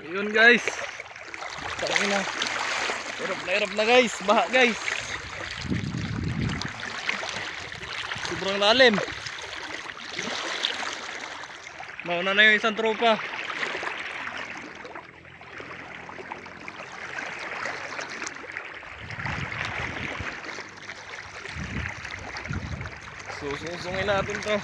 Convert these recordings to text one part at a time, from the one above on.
Ayun guys. Tangina. Hirap na guys. Baha guys. Sobrang lalim. Mauna na yung isang tropa. Susungsungin natin to.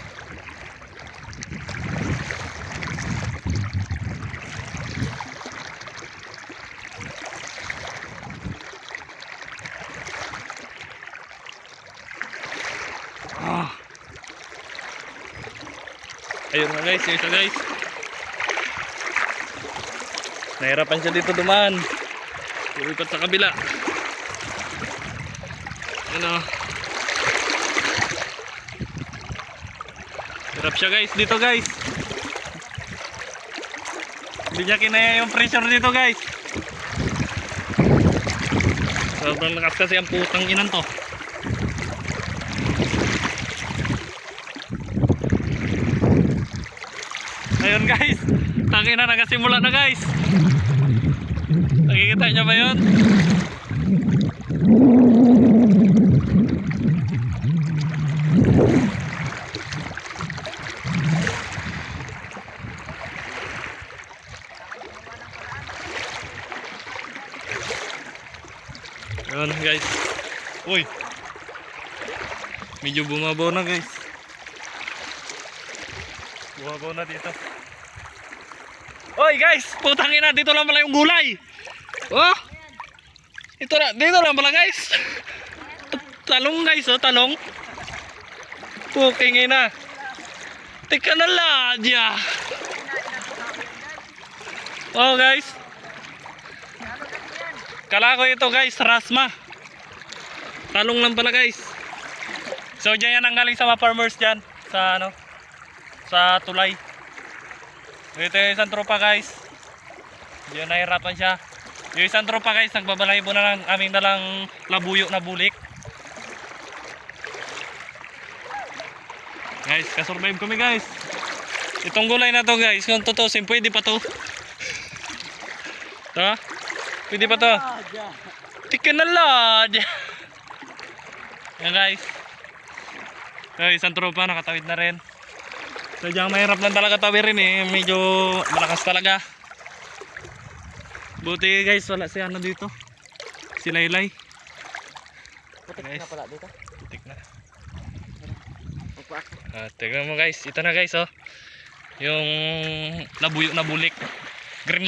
Ayun nga guys, yung isa guys. Nahirapan siya dito dumaan. Lumipat sa kabila. Ano? Hirap siya guys dito guys. Hindi niya kinaya yung pressure dito guys. Sobrang lakas kasi ang putang inan to. Ayun guys, tangina nagasimula na guys. Nakikita nyo ba yun? Ayun guys. Uy, medyo bumabaw na guys. Bumabaw na dito. Oy guys, putang ina, dito lang pala yung gulay. Oh. Dito lang pala guys. Talong guys, oh, talong. Puking ina. Tika na ladya. Oh guys. Kala ko ito guys, rasma. Talong lang pala guys. So diyan yan ang galing sa mga farmers diyan sa ano, sa tulay. Ito yung isang tropa guys. Diyan nahirapan siya. Yung isang tropa guys, nagbabalahibo na ng aming dalang labuyo na bulik. Guys, kasurvive kami guys. Itong gulay na to guys, kung tutusin, pwede pa to. Ito, pwede pa to. Tikin na lad. Yan guys. So, isang tropa, nakatawid na rin. Sadyang mahirap lang talaga tawirin eh. Medyo malakas talaga. Buti guys, wala si ano dito. Si Laylay. Putik na pala dito. Putik na. Magpaak. Tignan mo guys. Ito na guys oh. Yung labuyo na bulik. Green